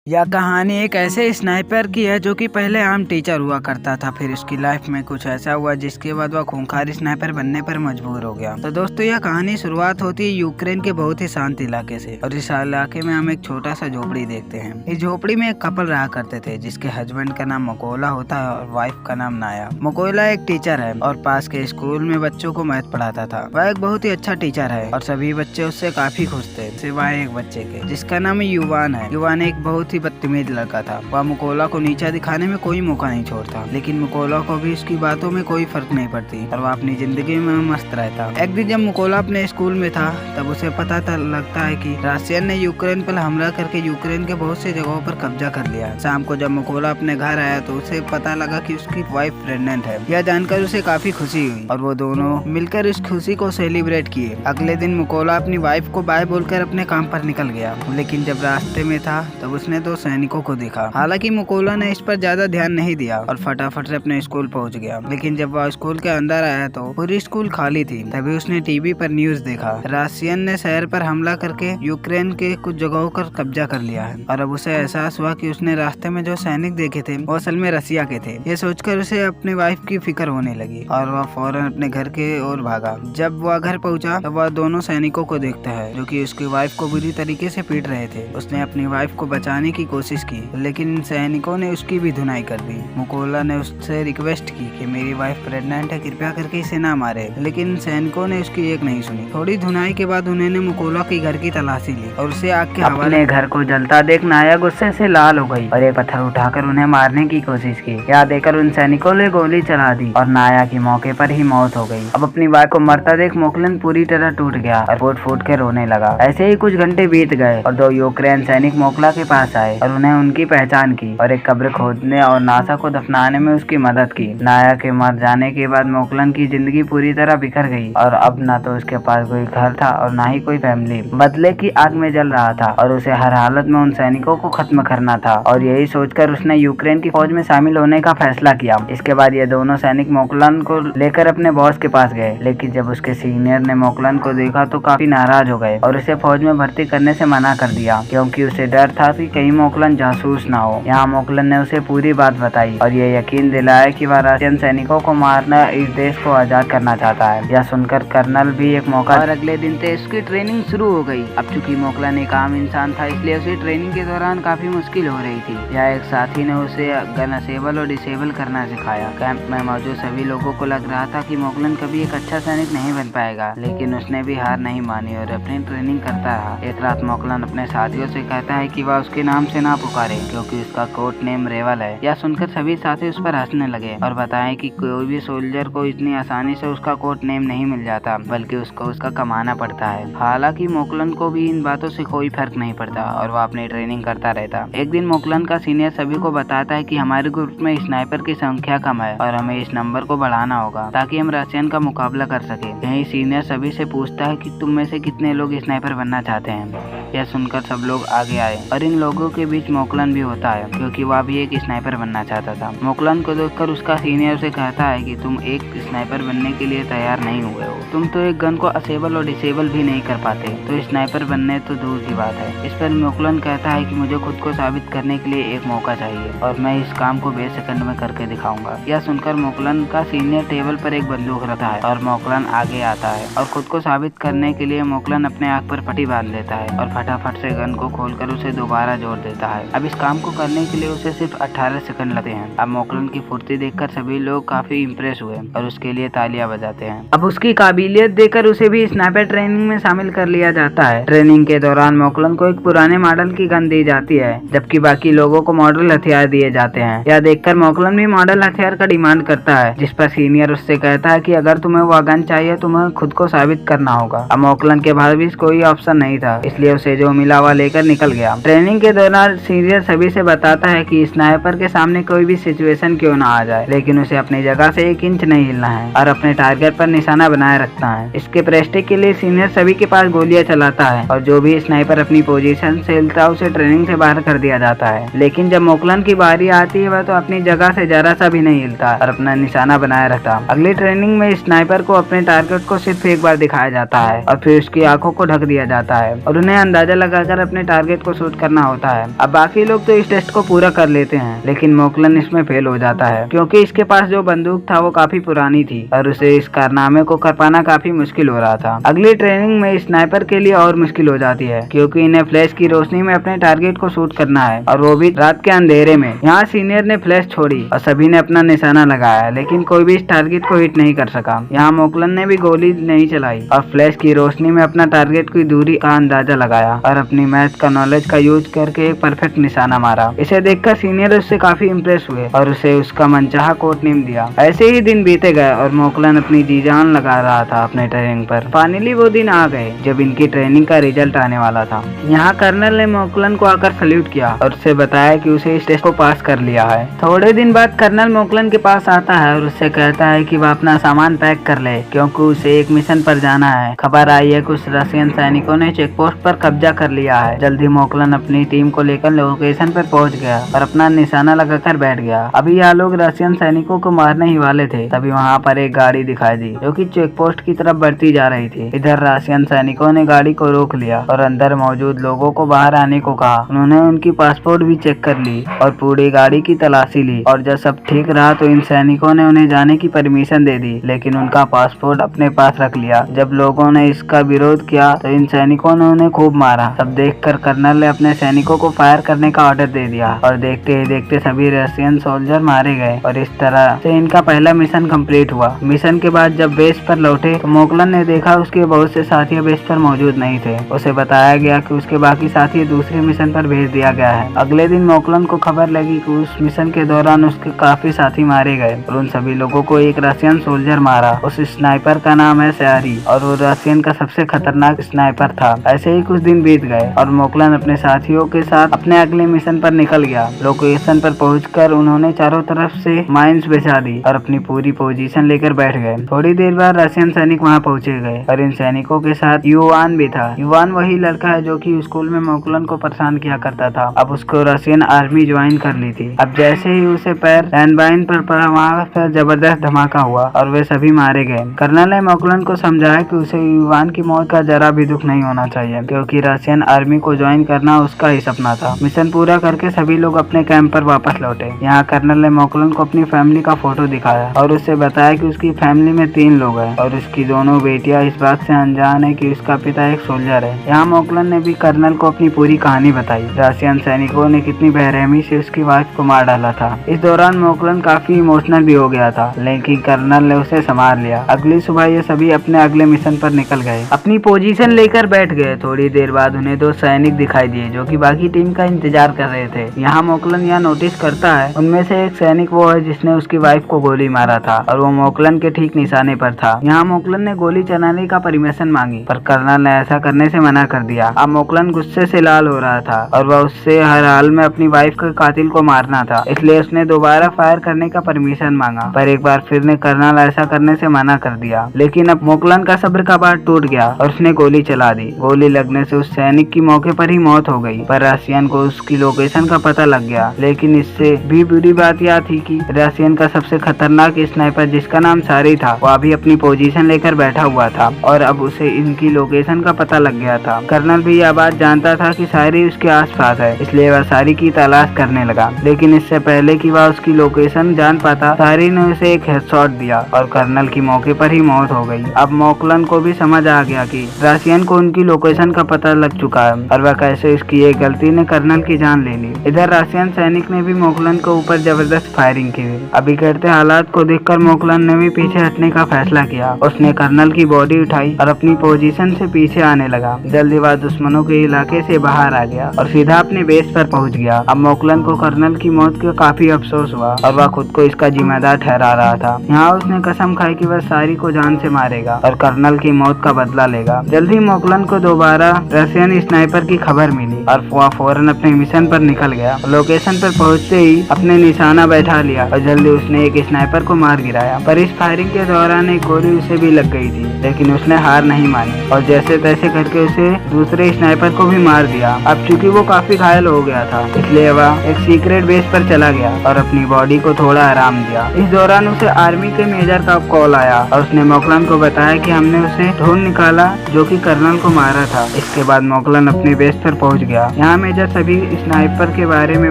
यह कहानी एक ऐसे स्नाइपर की है जो कि पहले आम टीचर हुआ करता था। फिर उसकी लाइफ में कुछ ऐसा हुआ जिसके बाद वह खूंखार स्नाइपर बनने पर मजबूर हो गया। तो दोस्तों, यह कहानी शुरुआत होती है यूक्रेन के बहुत ही शांत इलाके से। और इस इलाके में हम एक छोटा सा झोपड़ी देखते हैं। इस झोपड़ी में एक कपल रहा करते थे जिसके हस्बैंड का नाम मकोला होता है और वाइफ का नाम नाया। मकोला एक टीचर है और पास के स्कूल में बच्चों को मैथ पढ़ाता था। वह एक बहुत ही अच्छा टीचर है और सभी बच्चे उससे काफी खुश थे, सिवाय एक बच्चे के जिसका नाम युवान है। युवान एक बहुत ही बदतमीज लड़का था। वह मकोला को नीचा दिखाने में कोई मौका नहीं छोड़ता, लेकिन मकोला को भी उसकी बातों में कोई फर्क नहीं पड़ती और वह अपनी जिंदगी में मस्त रहता। एक दिन जब मकोला अपने स्कूल में था तब उसे पता लगता है कि रशियन ने यूक्रेन पर हमला करके यूक्रेन के बहुत सी जगहों पर कब्जा कर लिया। शाम को जब मकोला अपने घर आया तो उसे पता लगा कि उसकी वाइफ प्रेग्नेंट है। यह जानकर उसे काफी खुशी हुई और वो दोनों मिलकर इस खुशी को सेलिब्रेट किए। अगले दिन मकोला अपनी वाइफ को बाय बोलकर अपने काम पर निकल गया, लेकिन जब रास्ते में था तब उसने दो सैनिकों को देखा। हालांकि मकोला ने इस पर ज्यादा ध्यान नहीं दिया और फटाफट से अपने स्कूल पहुंच गया। लेकिन जब वह स्कूल के अंदर आया तो पूरी स्कूल खाली थी। तभी उसने टीवी पर न्यूज देखा, रशियन ने शहर पर हमला करके यूक्रेन के कुछ जगहों पर कब्जा कर लिया है। और अब उसे एहसास हुआ कि उसने रास्ते में जो सैनिक देखे थे वो असल में रसिया के थे। ये सोचकर उसे अपनी वाइफ की फिक्र होने लगी और वह फौरन अपने घर के ओर भागा। जब वह घर पहुंचा तब वह दोनों सैनिकों को देखता है जो कि उसकी वाइफ को बुरी तरीके से पीट रहे थे। उसने अपनी वाइफ को बचाने की कोशिश की, लेकिन सैनिकों ने उसकी भी धुनाई कर दी। मकोला ने उससे रिक्वेस्ट की कि मेरी वाइफ प्रेग्नेंट है, कृपया करके इसे ना मारे, लेकिन सैनिकों ने उसकी एक नहीं सुनी। थोड़ी धुनाई के बाद उन्होंने मकोला के घर की तलाशी ली और उसे आग के हवाले घर को जलता देख नाया गुस्से से लाल हो गई और एक पत्थर उठाकर उन्हें मारने की कोशिश की। यह देखकर उन सैनिकों ने गोली चला दी और नाया की मौके पर ही मौत हो गई। अब अपनी वाइफ को मरता देख मोकलन पूरी तरह टूट गया और फूट फूट के रोने लगा। ऐसे ही कुछ घंटे बीत गए और दो यूक्रेन सैनिक मोकला के पास आए और उन्हें उनकी पहचान की और एक कब्र खोदने और नासा को दफनाने में उसकी मदद की। नाया के मर जाने के बाद मोकलन की जिंदगी पूरी तरह बिखर गई और अब न तो उसके पास कोई घर था और न ही कोई फैमिली। बदले की आग में जल रहा था और उसे हर हालत में उन सैनिकों को खत्म करना था और यही सोचकर उसने यूक्रेन की फौज में शामिल होने का फैसला किया। इसके बाद ये दोनों सैनिक मोकलन को लेकर अपने बॉस के पास गए, लेकिन जब उसके सीनियर ने मोकलन को देखा तो काफी नाराज हो गए और उसे फौज में भर्ती करने से मना कर दिया, क्योंकि उसे डर था कि कहीं मोकलन जासूस ना हो। यहाँ मोकलन ने उसे पूरी बात बताई और ये यकीन दिलाया कि वह रशियन सैनिकों को मारना इस देश को आजाद करना चाहता है। यह सुनकर कर्नल भी एक मौका और अगले दिन से उसकी ट्रेनिंग शुरू हो गई। अब चूंकि मोकलन एक आम इंसान था इसलिए उसे ट्रेनिंग के दौरान काफी मुश्किल हो रही थी। यह एक साथी ने उसे गन असेबल और डिसेबल करना सिखाया। कैंप में मौजूद सभी लोगों को लग रहा था कि मोकलन कभी एक अच्छा सैनिक नहीं बन पाएगा, लेकिन उसने भी हार नहीं मानी और अपनी ट्रेनिंग करता रहा। एक रात मोकलन अपने साथियों से कहता है कि वह उसके नाम से ना पुकारे क्योंकि उसका कोड नेम रेवल है। यह सुनकर सभी साथी उस पर हंसने लगे और बताएं कि कोई भी सोल्जर को इतनी आसानी से उसका कोड नेम नहीं मिल जाता, बल्कि उसको उसका कमाना पड़ता है। हालांकि मोकलन को भी इन बातों से कोई फर्क नहीं पड़ता और वह अपनी ट्रेनिंग करता रहता। एक दिन मोकलन का सीनियर सभी को बताता है कि हमारे ग्रुप में स्नाइपर की संख्या कम है और हमें इस नंबर को बढ़ाना होगा ताकि हम रशियन का मुकाबला कर सके। यही सीनियर सभी से पूछता है कि तुम में से कितने लोग स्नाइपर बनना चाहते हैं। यह सुनकर सब लोग आगे आए और इन लोगों के बीच मोकलन भी होता है क्योंकि वह भी एक स्नाइपर बनना चाहता था। मोकलन को देखकर उसका सीनियर उसे कहता है कि तुम एक स्नाइपर बनने के लिए तैयार नहीं हुए हो, तुम तो एक गन को असेबल और डिसेबल भी नहीं कर पाते, तो स्नाइपर बनने तो दूर की बात है। इस पर मोकलन कहता है कि मुझे खुद को साबित करने के लिए एक मौका चाहिए और मैं इस काम को 20 सेकंड में करके दिखाऊंगा। यह सुनकर मोकलन का सीनियर टेबल पर एक बंदूक रखता है और मोकलन आगे आता है और खुद को साबित करने के लिए मोकलन अपने आँख पर पट्टी बांध लेता है और फटाफट से गन को खोलकर उसे दोबारा जोड़ देता है। अब इस काम को करने के लिए उसे सिर्फ 18 सेकंड लगते हैं। अब मोकलन की फुर्ती देखकर सभी लोग काफी इम्प्रेस हुए और उसके लिए तालियां बजाते हैं। अब उसकी काबिलियत देखकर उसे भी स्नाइपर ट्रेनिंग में शामिल कर लिया जाता है। ट्रेनिंग के दौरान मोकलन को एक पुराने मॉडल की गन दी जाती है, जबकि बाकी लोगों को मॉडल हथियार दिए जाते हैं। यह देखकर मोकलन भी मॉडल हथियार का डिमांड करता है, जिस पर सीनियर उससे कहता है कि अगर तुम्हें वह गन चाहिए तुम्हें खुद को साबित करना होगा। अब मोकलन के पास भी कोई ऑप्शन नहीं था, इसलिए उसे जो मिला वह लेकर निकल गया। ट्रेनिंग के दौरान सीनियर सभी से बताता है कि स्नाइपर के सामने कोई भी सिचुएशन क्यों ना आ जाए, लेकिन उसे अपनी जगह से 1 इंच नहीं हिलना है और अपने टारगेट पर निशाना बनाए रखना है। इसके प्रेस्टिज के लिए सीनियर सभी के पास गोलियां चलाता है और जो भी स्नाइपर अपनी पोजीशन से हिलता है उसे ट्रेनिंग से बाहर कर दिया जाता है। लेकिन जब मोकलन की बारी आती है वह तो अपनी जगह से जरा सा भी नहीं हिलता और अपना निशाना बनाए रखता। अगली ट्रेनिंग में स्नाइपर को अपने टारगेट को सिर्फ एक बार दिखाया जाता है और फिर उसकी आंखों को ढक दिया जाता है और उन्हें अंदाजा लगाकर अपने टारगेट को शूट करना होता है। अब बाकी लोग तो इस टेस्ट को पूरा कर लेते हैं, लेकिन मोकलन इसमें फेल हो जाता है क्योंकि इसके पास जो बंदूक था वो काफी पुरानी थी और उसे इस कारनामे को कर पाना काफी मुश्किल हो रहा था। अगली ट्रेनिंग में स्नाइपर के लिए और मुश्किल हो जाती है क्योंकि इन्हें फ्लैश की रोशनी में अपने टारगेट को शूट करना है और वो भी रात के अंधेरे में। यहाँ सीनियर ने फ्लैश छोड़ी और सभी ने अपना निशाना लगाया, लेकिन कोई भी इस टारगेट को हिट नहीं कर सका। यहाँ मोकलन ने भी गोली नहीं चलाई और फ्लैश की रोशनी में अपना टारगेट की दूरी का अंदाजा लगाया और अपनी मैथ का नॉलेज का यूज करके एक परफेक्ट निशाना मारा। इसे देखकर सीनियर उससे काफी इम्प्रेस हुए और उसे उसका मनचाहा कोड नेम दिया। ऐसे ही दिन बीते गए और मोकलन अपनी जी जान लगा रहा था अपने ट्रेनिंग पर। फाइनली वो दिन आ गए जब इनकी ट्रेनिंग का रिजल्ट आने वाला था। यहाँ कर्नल ने मोकलन को आकर सल्यूट किया और उससे बताया कि उसे इस टेस्ट को पास कर लिया है। थोड़े दिन बाद कर्नल मोकलन के पास आता है और उससे कहता है कि वह अपना सामान पैक कर ले क्योंकि उसे एक मिशन पर जाना है। खबर आई है कुछ रशियन सैनिकों ने चेक पोस्ट पर कब्जा कर लिया है। जल्दी मोकलन अपनी टीम को लेकर लोकेशन पर पहुंच गया और अपना निशाना लगाकर बैठ गया। अभी यह लोग रशियन सैनिकों को मारने ही वाले थे, तभी वहाँ पर एक गाड़ी दिखाई दी जो कि चेक पोस्ट की तरफ बढ़ती जा रही थी। इधर रशियन सैनिकों ने गाड़ी को रोक लिया और अंदर मौजूद लोगों को बाहर आने को कहा। उन्होंने उनकी पासपोर्ट भी चेक कर ली और पूरी गाड़ी की तलाशी ली और जब सब ठीक रहा तो इन सैनिकों ने उन्हें जाने की परमिशन दे दी, लेकिन उनका पासपोर्ट अपने पास रख लिया। जब लोगों ने इसका विरोध किया तो इन सैनिकों ने उन्हें खूब मारा। सब देखकर कर्नल ने अपने सैनिकों को फायर करने का ऑर्डर दे दिया और देखते ही देखते सभी रशियन सोल्जर मारे गए और इस तरह से इनका पहला मिशन कंप्लीट हुआ। मिशन के बाद जब बेस पर लौटे तो मोकलन ने देखा उसके बहुत से साथी बेस पर मौजूद नहीं थे। उसे बताया गया कि उसके बाकी साथी दूसरे मिशन पर भेज दिया गया है। अगले दिन मोकलन को खबर लगी कि उस मिशन के दौरान उसके काफी साथी मारे गए और उन सभी लोगों को एक रशियन सोल्जर मारा। उस स्नाइपर का नाम है सयारी और वो रशियन का सबसे खतरनाक स्नाइपर था। ऐसे ही कुछ दिन बीत गए और मोकलन अपने साथियों के साथ अपने अगले मिशन पर निकल गया। लोकेशन पर पहुंचकर उन्होंने चारों तरफ से माइंस बिछा दी और अपनी पूरी पोजीशन लेकर बैठ गए। थोड़ी देर बाद रशियन सैनिक वहां पहुंचे गए और इन सैनिकों के साथ युवान भी था। युवान वही लड़का है जो कि स्कूल में मोकलन को परेशान किया करता था। अब उसको रशियन आर्मी ज्वाइन कर ली थी। अब जैसे ही उसे पैर लैंडमाइन पर पड़ा वहाँ पर जबरदस्त धमाका हुआ और वे सभी मारे गए। कर्नल ने मोकलन को समझाया कि उसे युवान की मौत का जरा भी दुख नहीं होना चाहिए क्योंकि रशियन आर्मी को ज्वाइन करना उसका ही सपना था। मिशन पूरा करके सभी लोग अपने कैंप पर वापस लौटे। यहाँ कर्नल ने मोकलन को अपनी फैमिली का फोटो दिखाया और उससे बताया कि उसकी फैमिली में 3 लोग हैं और उसकी दोनों बेटियां इस बात से अनजान है कि उसका पिता एक सोल्जर है। यहाँ मोकलन ने भी कर्नल को अपनी पूरी कहानी बताई। रशियन सैनिकों ने कितनी बेरहमी से उसकी वाइफ को मार डाला था। इस दौरान मोकलन काफी इमोशनल भी हो गया था, लेकिन कर्नल ने उसे संभाल लिया। अगली सुबह ये सभी अपने अगले मिशन पर निकल गए, अपनी पोजीशन लेकर बैठ गए। थोड़ी देर बाद उन्हें 2 सैनिक दिखाई दिए जो कि बाकी टीम का इंतजार कर रहे थे। यहाँ मोकलन यह नोटिस करता है उनमें से एक सैनिक वो है जिसने उसकी वाइफ को गोली मारा था और वो मोकलन के ठीक निशाने पर था। यहाँ मोकलन ने गोली चलाने का परमिशन मांगी पर कर्नल ने ऐसा करने से मना कर दिया। अब मोकलन गुस्से से लाल हो रहा था और वह उससे हर हाल में अपनी वाइफ के कातिल को मारना था, इसलिए उसने दोबारा फायर करने का परमिशन मांगा। पर एक बार फिर ने कर्नल ऐसा करने से मना कर दिया। लेकिन अब मोकलन का सब्र का बांध टूट गया और उसने गोली चला दी। गोली लगने से उस सैनिक की मौके पर ही मौत हो गई। पर रशियन को उसकी लोकेशन का पता लग गया। लेकिन इससे भी बुरी बात यह थी कि रशियन का सबसे खतरनाक स्नाइपर जिसका नाम सारी था वह भी अपनी पोजीशन लेकर बैठा हुआ था और अब उसे इनकी लोकेशन का पता लग गया था। कर्नल भी यह बात जानता था कि सारी उसके आसपास है, इसलिए वह सारी की तलाश करने लगा। लेकिन इससे पहले कि वह उसकी लोकेशन जान पाता, सारी ने उसे एक हेडशॉट दिया और कर्नल की मौके पर ही मौत हो गई। अब मोकलन को भी समझ आ गया कि रशियन को उनकी लोकेशन का पता लग चुका है और वह कैसे उसकी एक गलती ने कर्नल की जान ले ली। इधर रशियन सैनिक ने भी मोकलन के ऊपर जबरदस्त फायरिंग की। अभी करते हालात को देखकर मोकलन ने भी पीछे हटने का फैसला किया। उसने कर्नल की बॉडी उठाई और अपनी पोजीशन से पीछे आने लगा। जल्दी वह दुश्मनों के इलाके से बाहर आ गया और सीधा अपने बेस पर पहुंच गया। अब मोकलन को कर्नल की मौत का काफी अफसोस हुआ और वह खुद को इसका जिम्मेदार ठहरा रहा था। यहाँ उसने कसम खाई कि वह सारी को जान से मारेगा और कर्नल की मौत का बदला लेगा। जल्दी मोकलन को दोबारा रशियन स्नाइपर की खबर मिली और वह फौरन अपने मिशन पर निकल गया। लोकेशन पर पहुंचते ही अपने निशाना बैठा लिया और जल्दी उसने एक स्नाइपर को मार गिराया। पर इस फायरिंग के दौरान एक गोली उसे भी लग गई थी, लेकिन उसने हार नहीं मानी और जैसे तैसे करके उसे दूसरे स्नाइपर को भी मार दिया। अब चूंकि वो काफी घायल हो गया था, इसलिए वह एक सीक्रेट बेस पर चला गया और अपनी बॉडी को थोड़ा आराम दिया। इस दौरान उसे आर्मी के मेजर का कॉल आया और उसने मोकलन को बताया कि हमने उसे ढूंढ निकाला जो कि कर्नल को मारा था। इसके बाद मोकलन अपनी बेस पर पहुंच गया। यहाँ मेजर सभी स्नाइपर के बारे में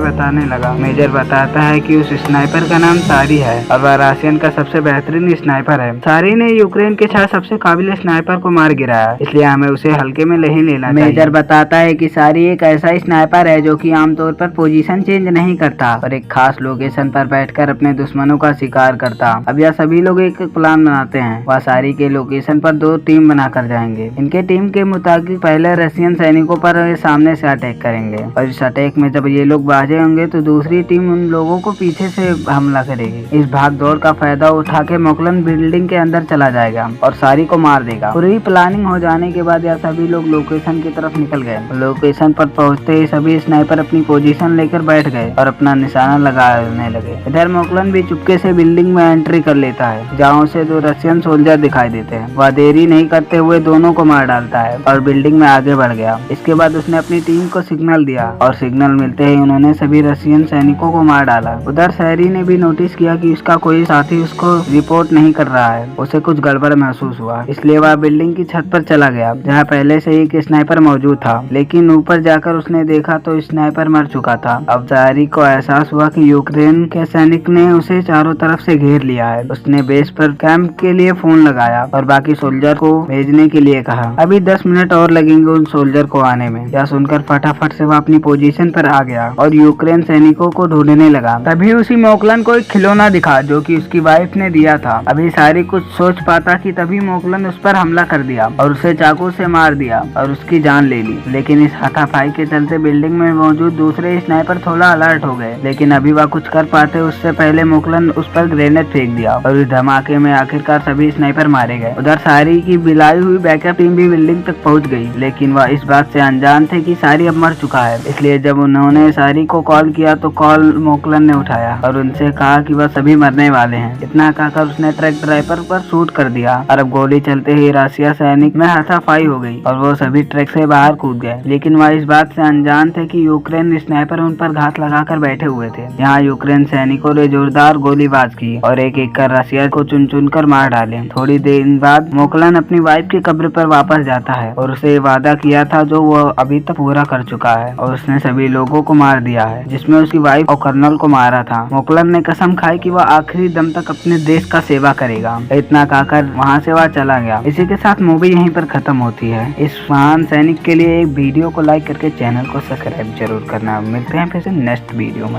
बताने लगा। मेजर बताता है कि उस स्नाइपर का नाम सारी है और वह रशियन का सबसे बेहतरीन स्नाइपर है। सारी ने यूक्रेन के 6 सबसे काबिल स्नाइपर को मार गिराया, इसलिए हमें उसे हल्के में नहीं लेना चाहिए। मेजर बताता है कि सारी एक ऐसा स्नाइपर है जो कि आमतौर पर पोजीशन चेंज नहीं करता और एक खास लोकेशन पर बैठकर अपने दुश्मनों का शिकार करता। अब यह सभी लोग एक प्लान बनाते हैं। वह सारी के लोकेशन पर 2 टीम बनाकर जाएंगे। इनके टीम के मुताबिक पहले रशियन सैनिकों पर सामने से अटैक करेंगे और इस अटैक में जब ये लोग बाजे होंगे तो दूसरी टीम उन लोगों को पीछे से हमला करेगी। इस भाग दौड़ का फायदा उठा के मोकलन बिल्डिंग के अंदर चला जाएगा और सारी को मार देगा। पूरी प्लानिंग हो जाने के बाद यह सभी लोग लोकेशन की तरफ निकल गए। लोकेशन पर पहुंचते ही सभी स्नाइपर अपनी पोजीशन लेकर बैठ गए और अपना निशाना लगाने लगे। इधर मोकलन भी चुपके से बिल्डिंग में एंट्री कर लेता है, जहाँ उसे 2 रशियन सोल्जर दिखाई देते हैं। वह देरी नहीं करते हुए दोनों को मार डालता है और बिल्डिंग में आगे बढ़ गया। इसके बाद उसने अपनी टीम को सिग्नल दिया और सिग्नल मिलते ही उन्होंने सभी रशियन सैनिकों को मार डाला। उधर शहरी ने भी नोटिस किया कि उसका कोई साथी उसको रिपोर्ट नहीं कर रहा है। उसे कुछ गड़बड़ महसूस हुआ, इसलिए वह बिल्डिंग की छत पर चला गया जहाँ पहले से ही एक स्नाइपर मौजूद था। लेकिन ऊपर जाकर उसने देखा तो स्नाइपर मर चुका था। अब शहरी को एहसास हुआ कि यूक्रेन के सैनिक ने उसे चारों तरफ से घेर लिया है। उसने बेस पर कैंप के लिए फोन लगाया और बाकी सोल्जर को भेजने के लिए कहा। अभी 10 मिनट और लगेंगे उन सोल्जर को आने में। यह सुनकर फटाफट से वह अपनी पोजीशन पर आ गया और यूक्रेन सैनिकों को ढूंढने लगा। तभी उसी मोकलन को एक खिलौना दिखा जो कि उसकी वाइफ ने दिया था। अभी सारी कुछ सोच पाता कि तभी मोकलन उस पर हमला कर दिया और उसे चाकू से मार दिया और उसकी जान ले ली। लेकिन इस हाथापाई के चलते बिल्डिंग में मौजूद दूसरे स्नाइपर थोड़ा अलर्ट हो गए, लेकिन अभी वह कुछ कर पाते उससे पहले मोकलन उस पर ग्रेनेड फेंक दिया और इस धमाके में आखिरकार सभी स्नाइपर मारे गए। उधर सारी की बिलाई हुई बैकअप टीम भी बिल्डिंग तक पहुंच गई, लेकिन वह इस बात से अनजान थे कि सारी अब मर चुका है। इसलिए जब उन्होंने सारी को कॉल किया तो कॉल मोकलन ने उठाया और उनसे कहा कि वह सभी मरने वाले हैं। इतना कहकर उसने ट्रक ड्राइवर पर शूट कर दिया और अब गोली चलते ही रशिया सैनिक में हाथापाई हो गई और वो सभी ट्रक से बाहर कूद गए। लेकिन वह इस बात से अनजान थे कि यूक्रेन स्नाइपर उन पर घात लगाकर बैठे हुए थे। यहाँ यूक्रेन सैनिकों ने जोरदार गोलीबाज की और एक एक कर रशिया को चुन चुन कर मार डाले। थोड़ी देर बाद मोकलन अपनी वाइफ की कब्र पर वापस जाता है और उसे वादा किया था जो वो अभी तक पूरा कर चुका है और उसने सभी लोगों को मार दिया है, जिसमें उसकी वाइफ और कर्नल को मारा था। मोकलन ने कसम खाई कि वह आखिरी दम तक अपने देश का सेवा करेगा। इतना कहकर वहाँ से वह चला गया। इसी के साथ मूवी यहीं पर खत्म होती है। इस महान सैनिक के लिए एक वीडियो को लाइक करके चैनल को सब्सक्राइब जरूर करना। मिलते हैं फिर से नेक्स्ट वीडियो में।